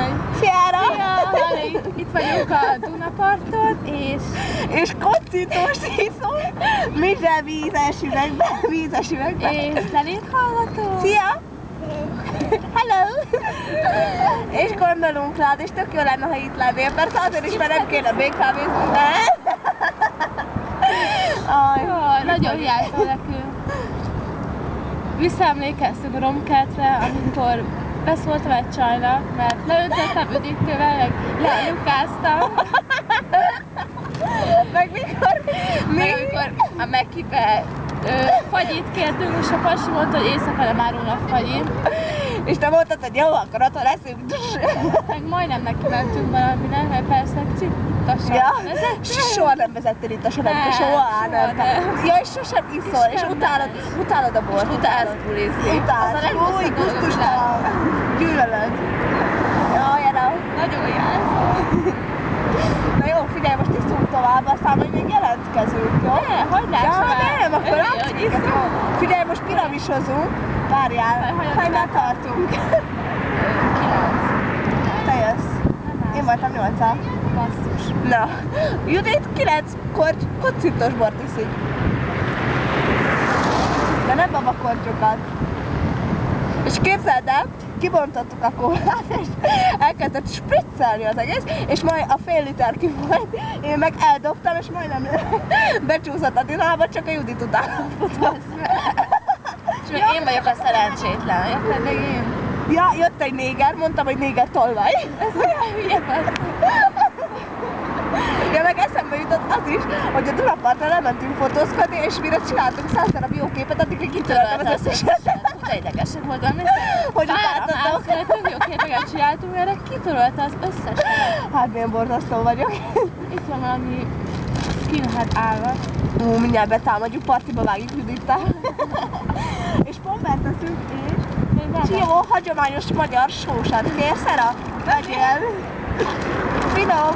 megy. Sziára! Szia! Itt vagyunk a Dunaparton, és kocintós iszom, Mizse vízes üvegbe. És zenét hallgatunk. Szia! Hello! És gondolunk rád, és tök jó lenne, ha itt lennél. Persze azért is, mert nem kéne békávézni, de... Nagyon hiányzol nekünk. Visszaemlékeztünk a Romkertre, amikor beszóltam egy csajnak, mert leöntöttem üdítővel, meg leanyukáztam. Meg mikor a Mekibe fagyit kértünk, és a pasi mondta, hogy éjszaka nem árulnak fagyit. És te mondtad, hogy jó, akkor otthon leszünk. Meg majdnem neki mentünk valaminek, mert persze ittasan vezettél. Soha nem vezettél ittasan, nem, soha nem. Ja, és sosem iszol, és utálod a bort. Utálsz bulizni. Utálsz. Új, gusztustalan. Gyűlölöd. Jaj, Jana. Nagyon hiányzol. Na jó, figyelj, most iszunk tovább, aztán majd még jelentkezünk, jó? Ne, hagyd lássam el. Nem, akkor látsz. Figyelj, most piramisozunk. Várjál, hánynál tartunk? 9. Te jössz. Én voltam 8-al. Basszus. Na, Judit 9-kor kocintos bort iszik. De nem babakortyokat. És képzeld el, kibontottuk a kólát, és elkezdett spriccelni az egész, és majd a fél liter kifolyt, én meg eldobtam, és majdnem becsúszott a Dunába, csak a Judit utána futott. És még én vagyok a szerencsétlen, érted? Meg én. Ja, jött egy néger, mondtam, hogy néger tolvaj. Ez olyan hülye vagy. Ja, meg eszembe jutott az is, hogy a Dunaparton elmentünk fotózkodni, és mire csináltunk 100 darab jó képet, addigra kitöröltem az összeset. De idegesek volt, de hogy utáltatok. Tök jó képeket csináltunk, erre kitörölte az összeset. Hát milyen borzasztó vagyok. Itt van valami skinhead állat. Mindjárt betámadjuk, partiba vágjuk Judittal. És pombert teszünk, és Csió, hagyományos magyar sósat kérsz erre? Vegyél! Finom!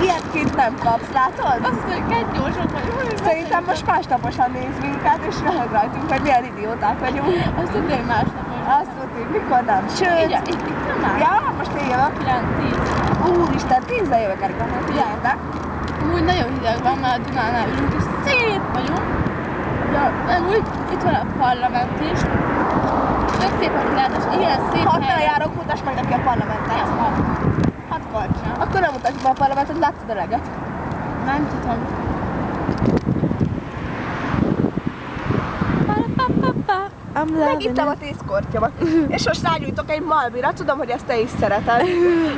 Ilyet kint nem kapsz, látod? Azt mondja, hogy gyorsan vagyunk. Szerintem most másnaposan néz minket, és röhög rajtunk, hogy milyen idióták vagyunk. Azt tudja, hogy másnapos. Azt tudjuk, mikor nem. Sőt! Itt nem áll. Ja, most én jövök. 9-10. Úristen, 10-re jövök, Erika, mert figyeljetek. Úgy nagyon hideg van, mert a Dunánál ülünk, és szép vagyunk. Ja, meg úgy, itt van a parlament is. Tök szép a kilátás, ilyen szép hely. 6-nál járok, mutasd meg neki a parlamentet. 6-kor. Akkor nem mutasd be a parlamentet, látszod a leget. Nem tudom. Megittem a 10 kortyomat. És most rányújtok egy Malbira, tudom, hogy ezt te is szereted.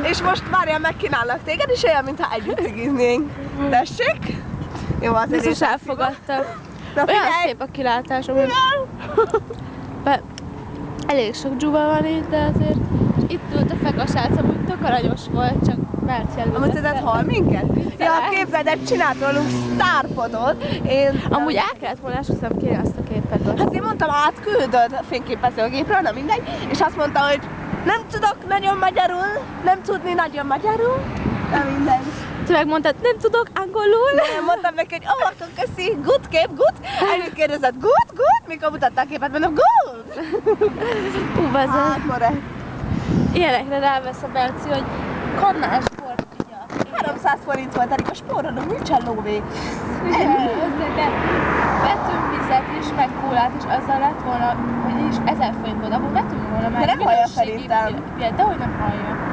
És most várjál, megkínálnak téged, és olyan, mintha együtt cigiznénk. Tessék? Jó, azért biztos elfogadta. Na, olyan figyelj! szép a kilátás, hogy elég sok dzsuba van itt, de azért itt ült a fekasác, amúgy tök aranyos volt, csak Berci előtt. Amúgy te hall minket? Ja, képzeld el, csinált rólunk sztárfotót. Amúgy el kellett volna, esküszöm kérni azt a képet. Hát én mondtam, átküldöd a fényképezőgépről, na mindegy. És azt mondta, hogy nem tudok nagyon magyarul, nem tudni nagyon magyarul. Na mindegy. Te megmondtad, nem tudok angolul. Nem, mondtam neki, hogy akkor köszi, good kép, good. Előtt kérdezett, good, mikor mutatta a képet, mondom, good. Bazeg. Hát, more. Ilyenekre rávesz a Berci, hogy kannás bort vigyak. 300 forint volt, Erika, spórolunk, nincsen lóvé. De vettünk vizet is, meg kólát is, azzal lett volna, hogy is 1000 forint volt, abból vettünk volna már. De nem hallja szerintem. Dehogy nem hallja.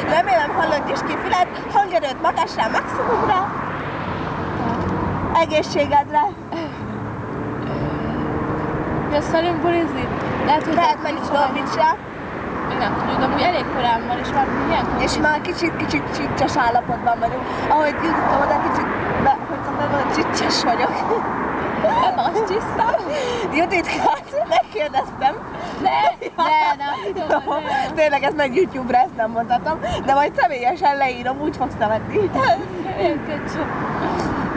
Remélem hallod is ki fület, hangerőt matásra, maximumra. Egészségedre. Jössz velünk bulizni? Lehet menni Dolbicsra. Még nem tudjuk, de úgy elég korán van, és már milyen És már kicsit csicses állapotban vagyunk. Ahogy jutott oda, kicsit, hogy szoktam, csicses vagyok. Nem az tiszta? Juditkát megkérdeztem. Nem tudom. Tényleg ez meg YouTube-ra, ezt nem mondhatom. De majd személyesen leírom, úgy fogsz nevetni.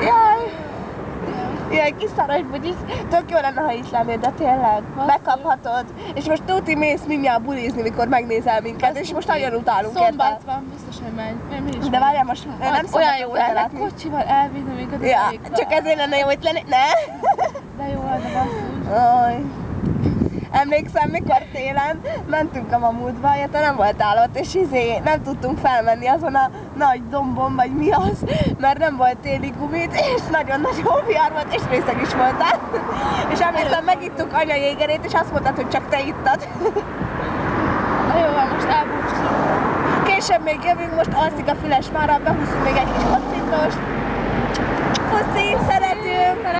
Jaj. Jaj, kis szaros bugyis. Tök jó lenne, ha itt lennél, de tényleg. Megkaphatod. És most tuti mész mindjárt bulizni, mikor megnézel minket, és most nagyon utálunk érte. Szombat van, biztos, hogy megy. De várjál, most nem olyan jó lenne kocsival elvinni minket. Ja, csak ezért lenne jó itt lenni. Ne? De jó lenne, basszus. Emlékszem, mikor télen mentünk a mamutba, te nem voltál ott, és nem tudtunk felmenni azon a nagy dombon, vagy mi az, mert nem volt téli gumit, és nagyon nagy hóvihar volt, és részeg is voltál. És emlékszem, megittuk anya jégerét, és azt mondtad, hogy csak te ittad. Na jó, most elbúcsúzunk. Később még jövünk, most alszik a füles mára, behúzunk még egy kis kacintós. Puszi, szeretjük!